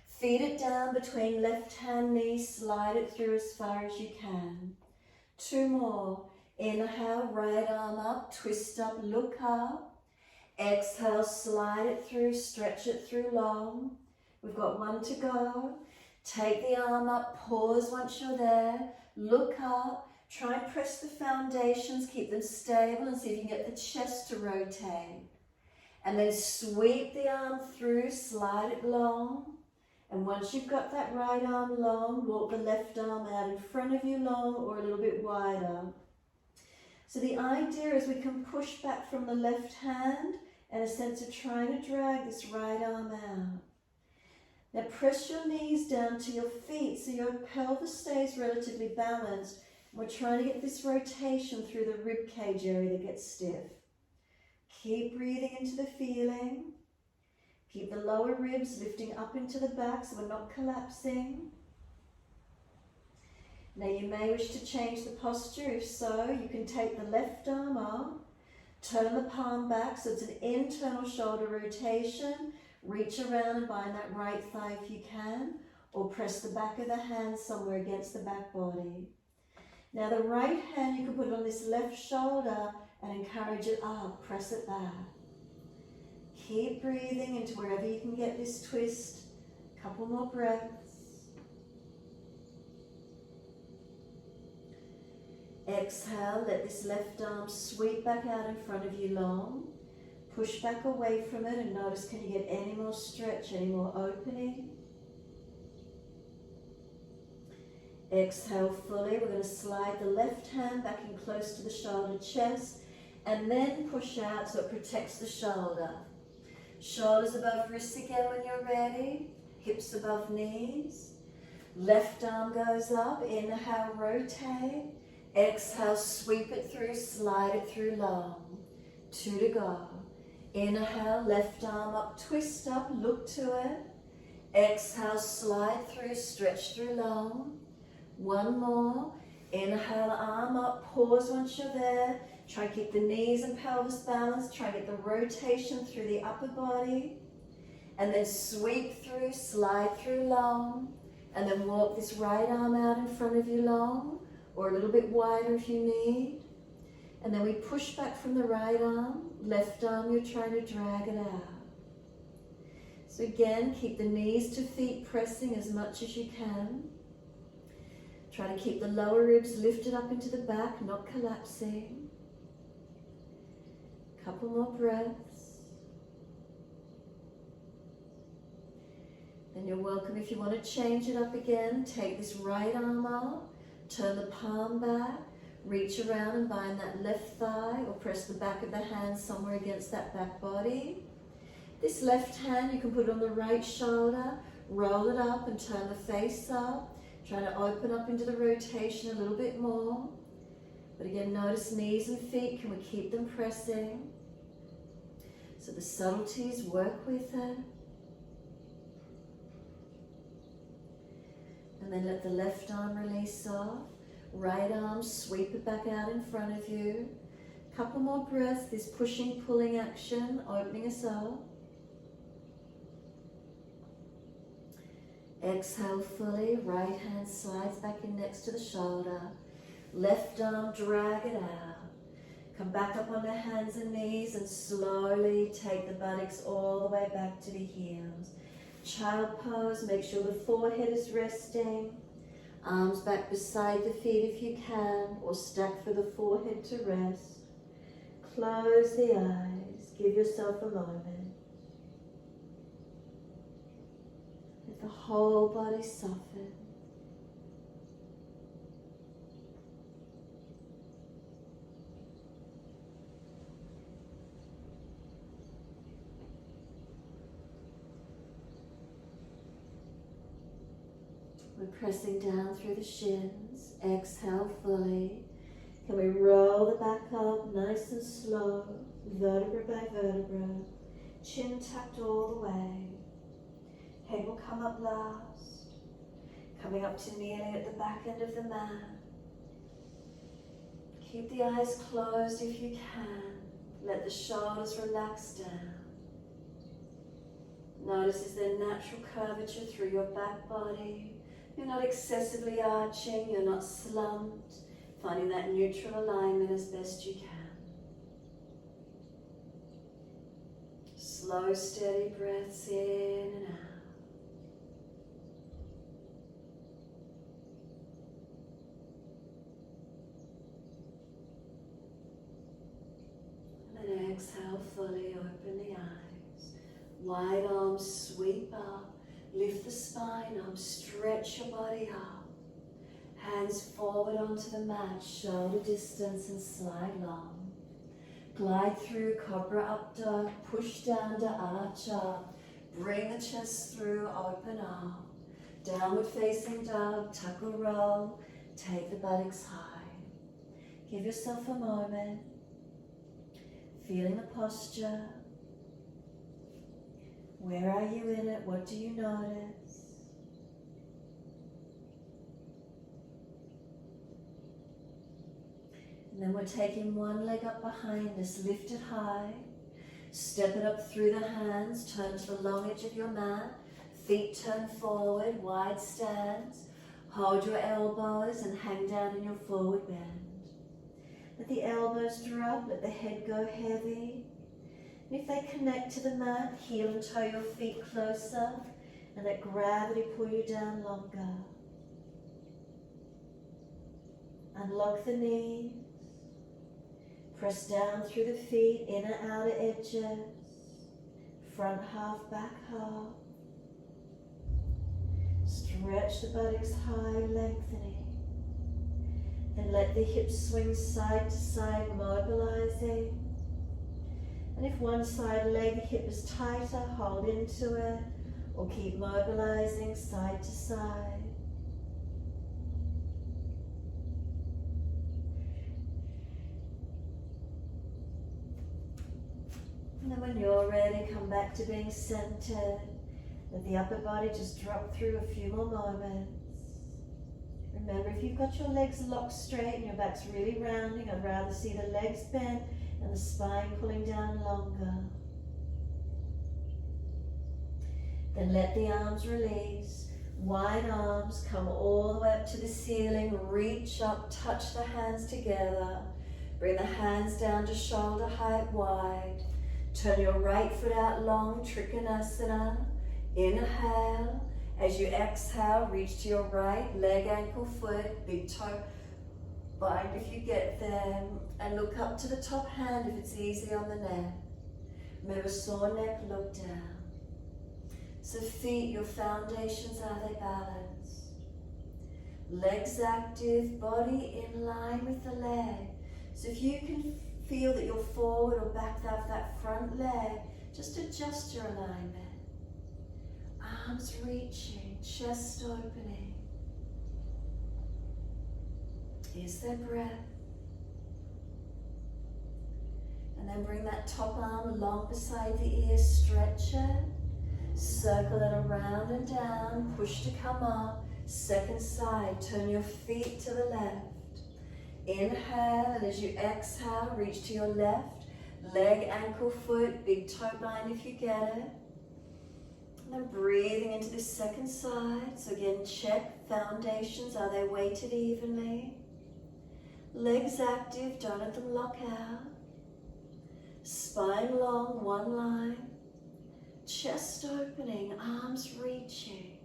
Feed it down between left hand knee, slide it through as far as you can. 2 more. Inhale, right arm up, twist up, look up. Exhale, slide it through, stretch it through long. We've got 1 to go. Take the arm up, pause once you're there, look up. Try and press the foundations, keep them stable and see if you can get the chest to rotate. And then sweep the arm through, slide it long. And once you've got that right arm long, walk the left arm out in front of you long or a little bit wider. So the idea is we can push back from the left hand and a sense of trying to drag this right arm out. Now press your knees down to your feet so your pelvis stays relatively balanced. We're trying to get this rotation through the rib cage area that gets stiff. Keep breathing into the feeling. Keep the lower ribs lifting up into the back so we're not collapsing. Now you may wish to change the posture. If so, you can take the left arm up, turn the palm back so it's an internal shoulder rotation. Reach around and bind that right thigh if you can, or press the back of the hand somewhere against the back body. Now the right hand you can put on this left shoulder and encourage it up, press it back. Keep breathing into wherever you can get this twist. A couple more breaths. Exhale, let this left arm sweep back out in front of you long. Push back away from it and notice, can you get any more stretch, any more opening? Exhale fully. We're going to slide the left hand back in close to the shoulder chest and then push out so it protects the shoulder. Shoulders above wrists again when you're ready. Hips above knees. Left arm goes up. Inhale, rotate. Exhale, sweep it through, slide it through long. 2 to go. Inhale, left arm up, twist up, look to it. Exhale, slide through, stretch through long. 1 more. Inhale, arm up, pause once you're there. Try and keep the knees and pelvis balanced. Try and get the rotation through the upper body. And then sweep through, slide through long. And then walk this right arm out in front of you long, or a little bit wider if you need. And then we push back from the right arm. Left arm, you're trying to drag it out. So again, keep the knees to feet pressing as much as you can. Try to keep the lower ribs lifted up into the back, not collapsing. Couple more breaths. Then you're welcome, if you want to change it up again, take this right arm up, turn the palm back, reach around and bind that left thigh or press the back of the hand somewhere against that back body. This left hand you can put on the right shoulder, roll it up and turn the face up, trying to open up into the rotation a little bit more. But again, notice knees and feet, can we keep them pressing? So the subtleties, work with it. And then let the left arm release off. Right arm, sweep it back out in front of you. Couple more breaths, this pushing, pulling action, opening us up. Exhale fully, right hand slides back in next to the shoulder. Left arm, drag it out. Come back up on the hands and knees and slowly take the buttocks all the way back to the heels. Child pose, make sure the forehead is resting. Arms back beside the feet if you can, or stack for the forehead to rest. Close the eyes, give yourself a moment. Let the whole body soften. We're pressing down through the shins. Exhale fully. Can we roll the back up nice and slow, vertebra by vertebra. Chin tucked all the way. Head will come up last. Coming up to nearly at the back end of the mat. Keep the eyes closed if you can. Let the shoulders relax down. Notice is there natural curvature through your back body. You're not excessively arching, you're not slumped. Finding that neutral alignment as best you can. Slow, steady breaths in and out. And then exhale fully, open the eyes. Wide arms sweep up. Lift the spine up, stretch your body up. Hands forward onto the mat, shoulder distance and slide long. Glide through cobra up dog, push down to arch up. Bring the chest through, open up. Downward facing dog, tuck or roll. Take the buttocks high. Give yourself a moment. Feeling the posture. Where are you in it? What do you notice? And then we're taking one leg up behind us, lift it high. Step it up through the hands, turn to the long edge of your mat. Feet turn forward, wide stance. Hold your elbows and hang down in your forward bend. Let the elbows drop, let the head go heavy. And if they connect to the mat, heel and toe your feet closer and let gravity pull you down longer. Unlock the knees. Press down through the feet, inner outer edges. Front half, back half. Stretch the buttocks high, lengthening. Then let the hips swing side to side, mobilizing. And if one side leg hip is tighter, hold into it, or keep mobilizing side to side. And then when you're ready, come back to being centered. Let the upper body just drop through a few more moments. Remember, if you've got your legs locked straight and your back's really rounding, I'd rather see the legs bent and the spine pulling down longer. Then let the arms release. Wide arms, come all the way up to the ceiling. Reach up, touch the hands together. Bring the hands down to shoulder height wide. Turn your right foot out long, Trikonasana. Inhale. As you exhale, reach to your right, leg, ankle, foot, big toe, bind if you get there, and look up to the top hand if it's easy on the neck. Remember, sore neck, look down. So feet, your foundations, are they balanced? Legs active, body in line with the leg. So if you can feel that you're forward or back of that front leg, just adjust your alignment. Arms reaching, chest opening. Is there breath? And then bring that top arm long beside the ear, stretch it. Circle it around and down, push to come up. Second side, turn your feet to the left. Inhale, and as you exhale, reach to your left. Leg, ankle, foot, big toe bind if you get it. And then breathing into the second side. So again, check foundations, are they weighted evenly? Legs active, don't let them lock out. Spine long, one line. Chest opening, arms reaching.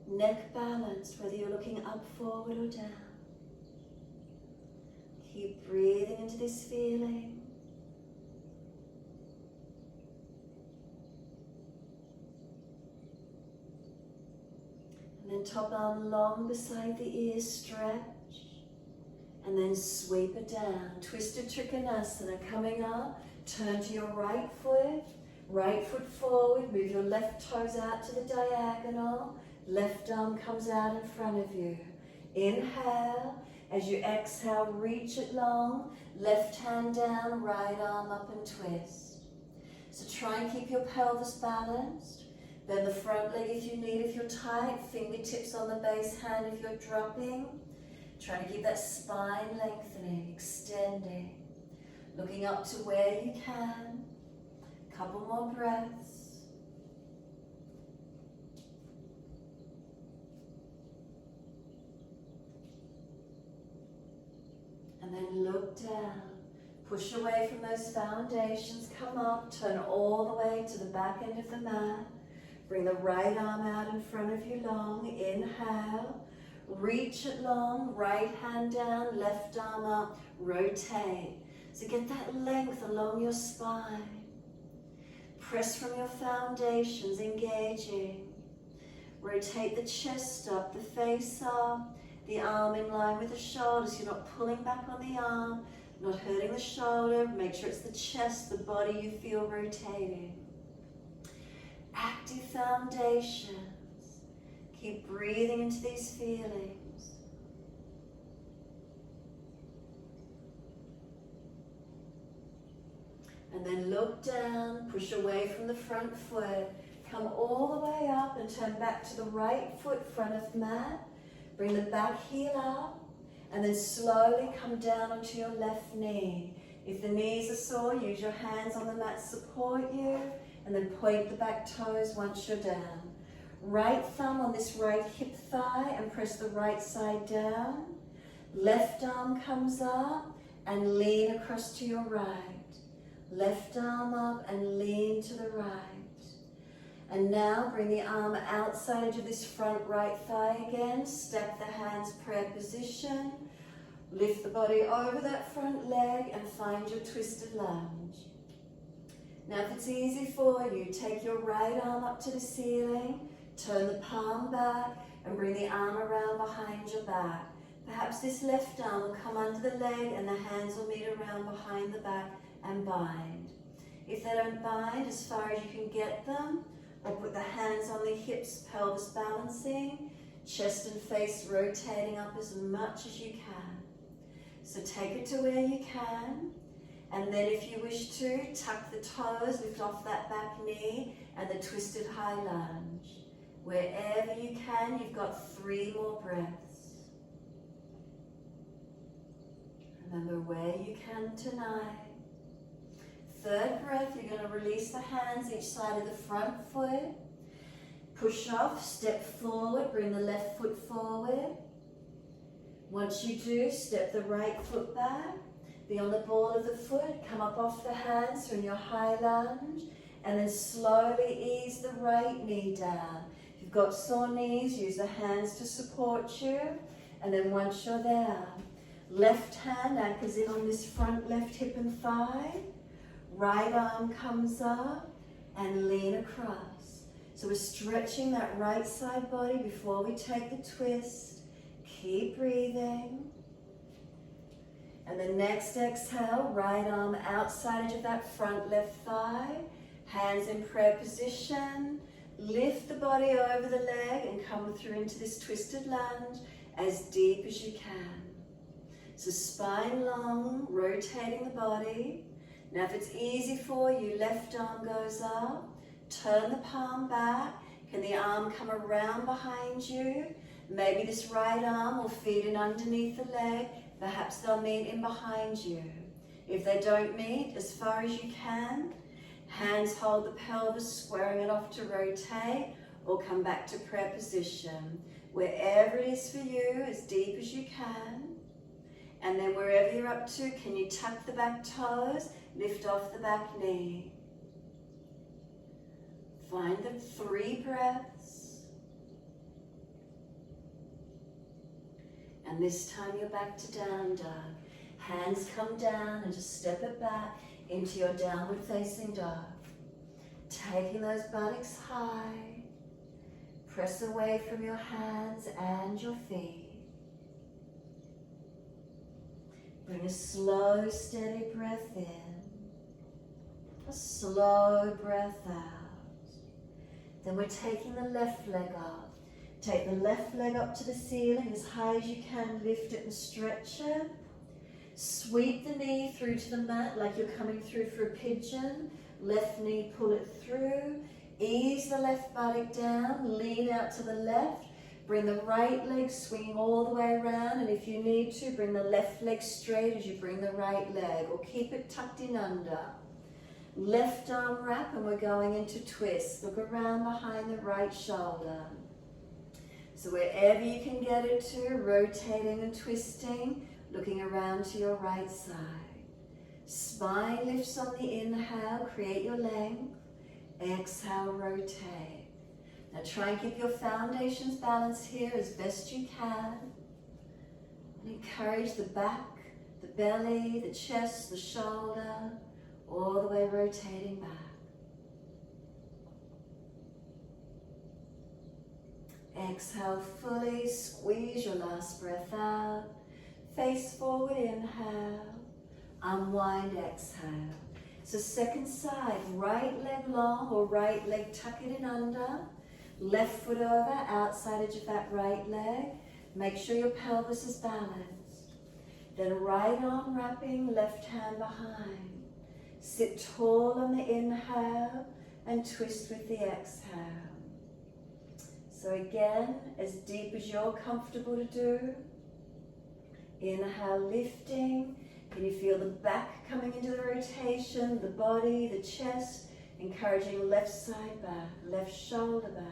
Neck balanced, whether you're looking up, forward or down. Keep breathing into this feeling. And then top arm long beside the ear, stretch. And then sweep it down. Twisted Trikonasana, coming up. Turn to your right foot forward. Move your left toes out to the diagonal. Left arm comes out in front of you. Inhale. As you exhale, reach it long. Left hand down, right arm up and twist. So try and keep your pelvis balanced. Bend the front leg if you need, if you're tight. Fingertips on the base hand if you're dropping. Try to keep that spine lengthening, extending. Looking up to where you can. Couple more breaths. And then look down. Push away from those foundations. Come up. Turn all the way to the back end of the mat. Bring the right arm out in front of you long. Inhale. Reach it long. Right hand down. Left arm up. Rotate. So get that length along your spine. Press from your foundations, engaging. Rotate the chest up, the face up, the arm in line with the shoulders. You're not pulling back on the arm, not hurting the shoulder. Make sure it's the chest, the body you feel rotating. Active foundations. Keep breathing into these feelings. And then look down, push away from the front foot. Come all the way up and turn back to the right foot, front of mat. Bring the back heel up and then slowly come down onto your left knee. If the knees are sore, use your hands on the mat, support you, and then point the back toes once you're down. Right thumb on this right hip thigh and press the right side down. Left arm comes up and lean across to your right. Left arm up and lean to the right. And now bring the arm outside of this front right thigh again. Step the hands, prayer position. Lift the body over that front leg and find your twisted lunge. Now if it's easy for you, take your right arm up to the ceiling, turn the palm back and bring the arm around behind your back. Perhaps this left arm will come under the leg and the hands will meet around behind the back and bind. If they don't bind as far as you can get them, or put the hands on the hips, pelvis balancing, chest and face rotating up as much as you can. So take it to where you can, and then if you wish to, tuck the toes, lift off that back knee, and the twisted high lunge. Wherever you can, you've got 3 more breaths. Remember where you can tonight. Third breath, you're going to release the hands each side of the front foot. Push off, step forward, bring the left foot forward. Once you do, step the right foot back. Be on the ball of the foot, come up off the hands from your high lunge, and then slowly ease the right knee down. If you've got sore knees, use the hands to support you, and then once you're there, left hand anchors in on this front left hip and thigh. Right arm comes up and lean across. So we're stretching that right side body before we take the twist. Keep breathing. And the next exhale, right arm outside of that front left thigh. Hands in prayer position. Lift the body over the leg and come through into this twisted lunge as deep as you can. So spine long, rotating the body. Now if it's easy for you, left arm goes up, turn the palm back. Can the arm come around behind you? Maybe this right arm will feed in underneath the leg. Perhaps they'll meet in behind you. If they don't meet, as far as you can, hands hold the pelvis, squaring it off to rotate, or come back to prayer position. Wherever it is for you, as deep as you can. And then wherever you're up to, can you tuck the back toes? Lift off the back knee. Find the 3 breaths. And this time you're back to down dog. Hands come down and just step it back into your downward facing dog. Taking those buttocks high. Press away from your hands and your feet. Bring a slow, steady breath in. A slow breath out. Then we're taking the left leg up. Take the left leg up to the ceiling as high as you can. Lift it and stretch it. Sweep the knee through to the mat like you're coming through for a pigeon. Left knee, pull it through. Ease the left buttock down. Lean out to the left. Bring the right leg swinging all the way around, and if you need to, bring the left leg straight as you bring the right leg, or keep it tucked in under. Left arm wrap, and we're going into twist. Look around behind the right shoulder. So wherever you can get it to, rotating and twisting, looking around to your right side. Spine lifts on the inhale, create your length. Exhale, rotate. Now try and keep your foundations balanced here as best you can. And encourage the back, the belly, the chest, the shoulder, all the way rotating back. Exhale fully, squeeze your last breath out. Face forward, inhale. Unwind, exhale. So second side, right leg long or right leg tuck it in under. Left foot over, outside edge of that right leg. Make sure your pelvis is balanced. Then right arm wrapping, left hand behind. Sit tall on the inhale and twist with the exhale. So again, as deep as you're comfortable to do. Inhale, lifting. Can you feel the back coming into the rotation, the body, the chest, encouraging left side back, left shoulder back.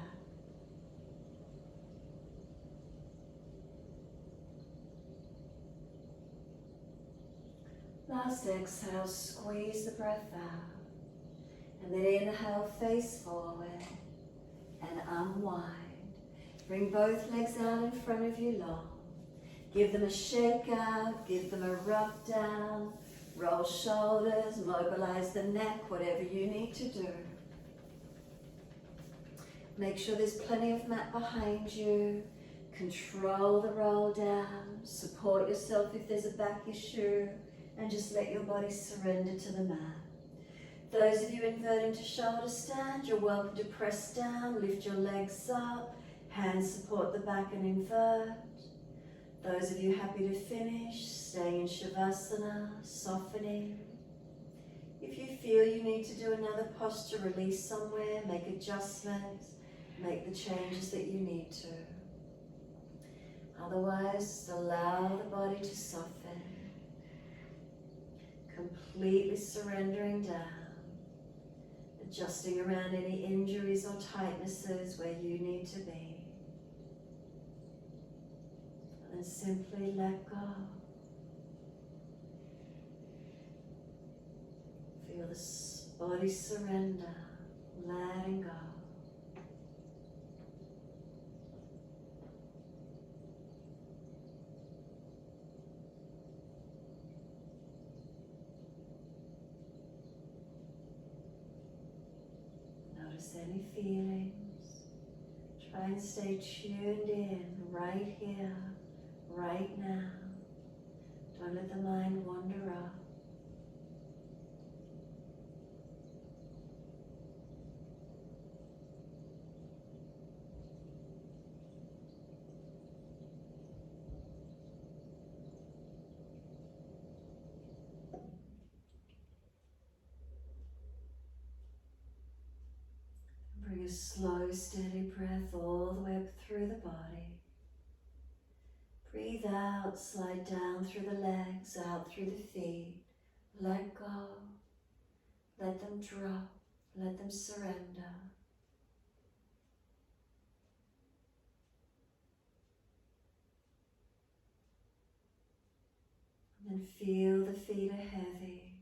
Last exhale, squeeze the breath out. And then inhale, face forward and unwind. Bring both legs out in front of you long. Give them a shake out, give them a rub down. Roll shoulders, mobilize the neck, whatever you need to do. Make sure there's plenty of mat behind you. Control the roll down. Support yourself if there's a back issue. And just let your body surrender to the mat. Those of you inverting to shoulder stand, you're welcome to press down, lift your legs up, hands support the back and invert. Those of you happy to finish, staying in Shavasana, softening. If you feel you need to do another posture, release somewhere, make adjustments, make the changes that you need to. Otherwise, allow the body to soften. Completely surrendering down, adjusting around any injuries or tightnesses where you need to be. And simply let go. Feel the body surrender, letting go. Notice any feelings. Try and stay tuned in right here, right now. Don't let the mind wander up. Bring a slow, steady breath all the way up through the body. Breathe out, slide down through the legs, out through the feet. Let go. Let them drop. Let them surrender. And then feel the feet are heavy.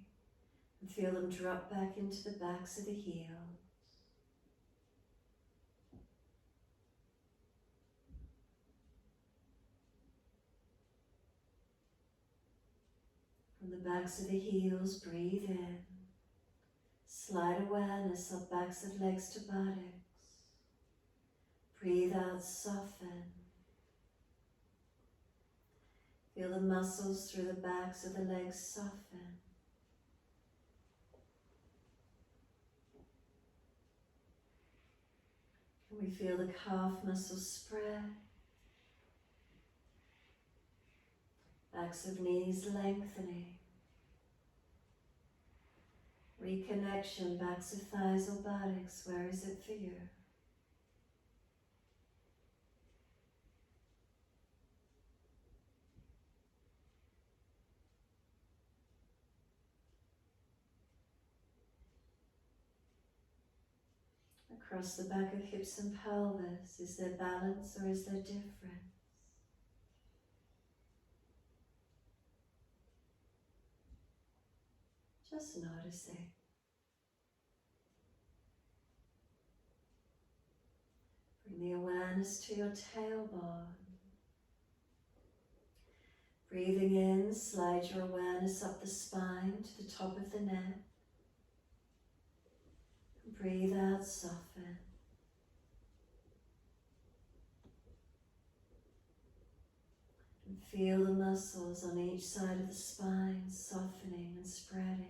And feel them drop back into the backs of the heels. From the backs of the heels, breathe in. Slide awareness up backs of legs to buttocks. Breathe out, soften. Feel the muscles through the backs of the legs soften. And we feel the calf muscles spread. Backs of knees lengthening. Reconnection, backs of thighs or buttocks, where is it for you? Across the back of hips and pelvis, is there balance or is there difference? Just noticing. Bring the awareness to your tailbone. Breathing in, slide your awareness up the spine to the top of the neck. Breathe out, soften. And feel the muscles on each side of the spine softening and spreading.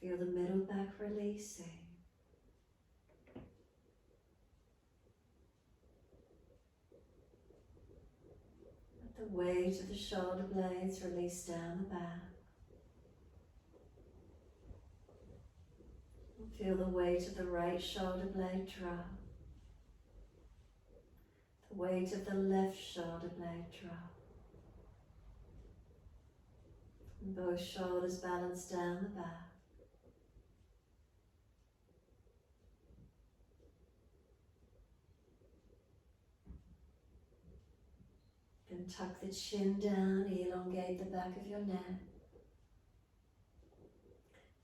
Feel the middle back releasing. Let the weight of the shoulder blades release down the back. And feel the weight of the right shoulder blade drop. The weight of the left shoulder blade drop. And both shoulders balance down the back. Then tuck the chin down, elongate the back of your neck.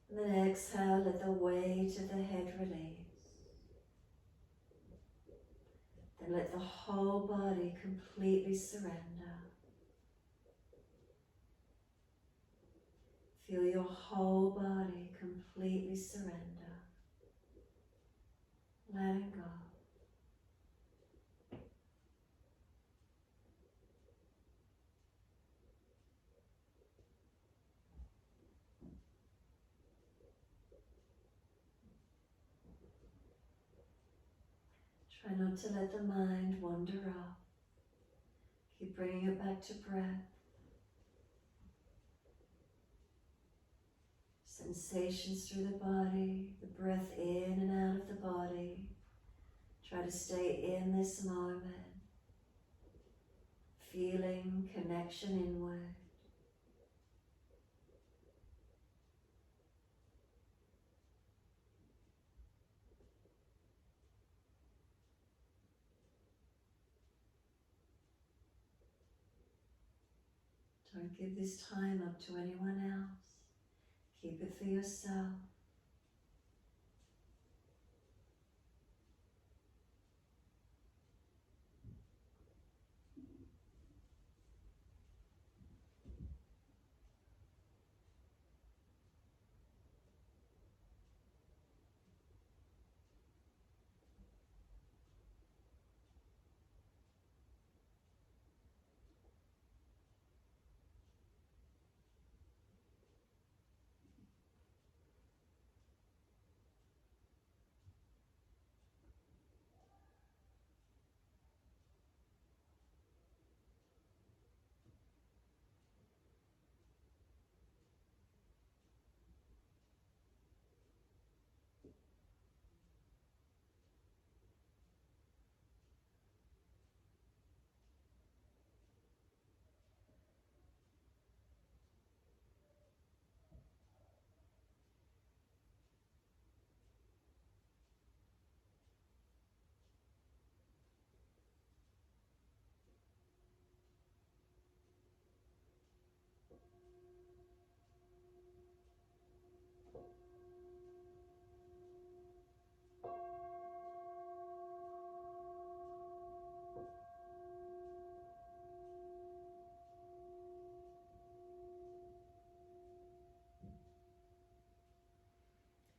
And then exhale, let the weight of the head release. Then let the whole body completely surrender. Feel your whole body completely surrender. Letting go. Try not to let the mind wander off. Keep bringing it back to breath. Sensations through the body, the breath in and out of the body. Try to stay in this moment. Feeling connection inward. Don't give this time up to anyone else. Keep it for yourself.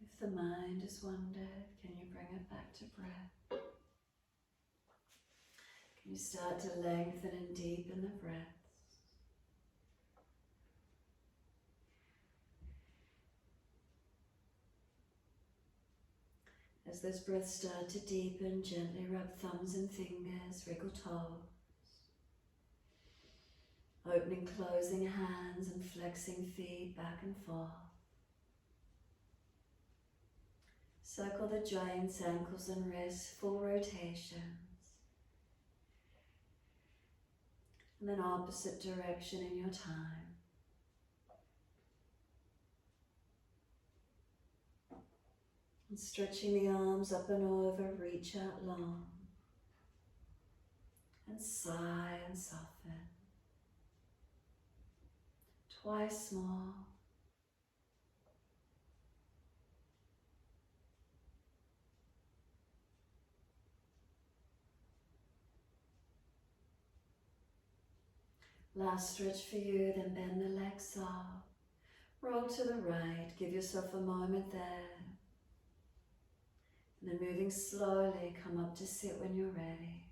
If the mind has wandered, can you bring it back to breath? Can you start to lengthen and deepen the breaths? As those breaths start to deepen, gently rub thumbs and fingers, wriggle toes. Opening, closing hands and flexing feet back and forth. Circle the joints, ankles and wrists, full rotations. And then opposite direction in your time. And stretching the arms up and over, reach out long. And sigh and soften. Twice more. Last stretch for you, then bend the legs up. Roll to the right, give yourself a moment there. And then moving slowly, come up to sit when you're ready.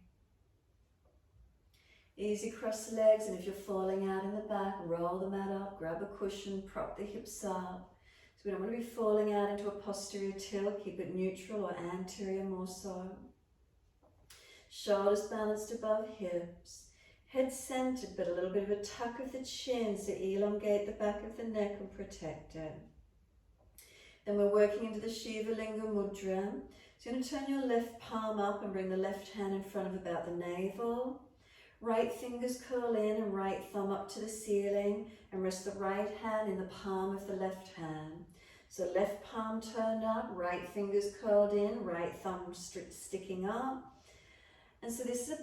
Easy cross the legs, and if you're falling out in the back, roll the mat up, grab a cushion, prop the hips up. So we don't want to be falling out into a posterior tilt, keep it neutral or anterior more so. Shoulders balanced above hips. Head centered, but a little bit of a tuck of the chin, so elongate the back of the neck and protect it. Then we're working into the Shiva Linga Mudra. So you're going to turn your left palm up and bring the left hand in front of about the navel. Right fingers curl in and right thumb up to the ceiling, and rest the right hand in the palm of the left hand. So left palm turned up, right fingers curled in, right thumb sticking up. And so this is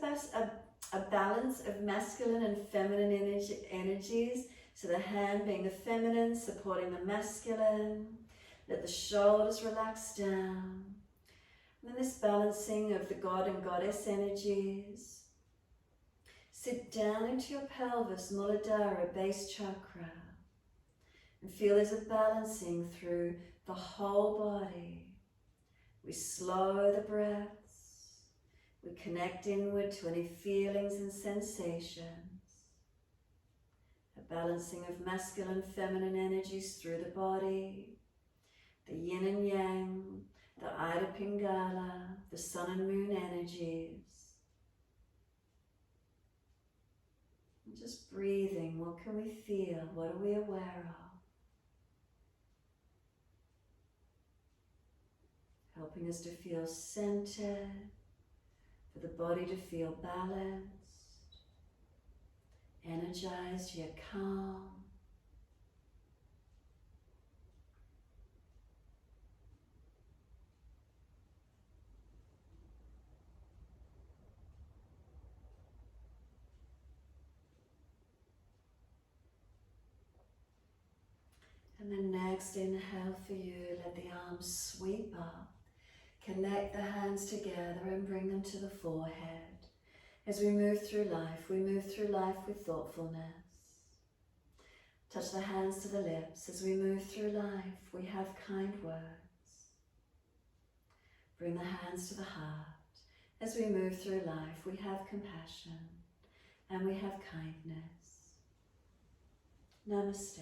a balance of masculine and feminine energies. So the hand being the feminine, supporting the masculine. Let the shoulders relax down. And then this balancing of the God and Goddess energies. Sit down into your pelvis, Muladhara, base chakra. And feel there's a balancing through the whole body. We slow the breaths. We connect inward to any feelings and sensations. A balancing of masculine, feminine energies through the body. The yin and yang, the Ida Pingala, the sun and moon energies. And just breathing, what can we feel? What are we aware of? Helping us to feel centered, for the body to feel balanced, energized yet calm. And then next, inhale for you, let the arms sweep up. Connect the hands together and bring them to the forehead. As we move through life with thoughtfulness. Touch the hands to the lips. As we move through life, we have kind words. Bring the hands to the heart. As we move through life, we have compassion and we have kindness. Namaste.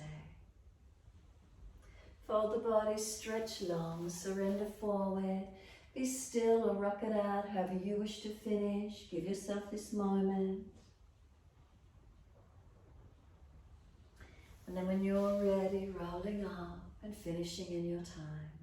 Fold the body, stretch long, surrender forward. Be still or rock it out, however you wish to finish. Give yourself this moment. And then when you're ready, rolling up and finishing in your time.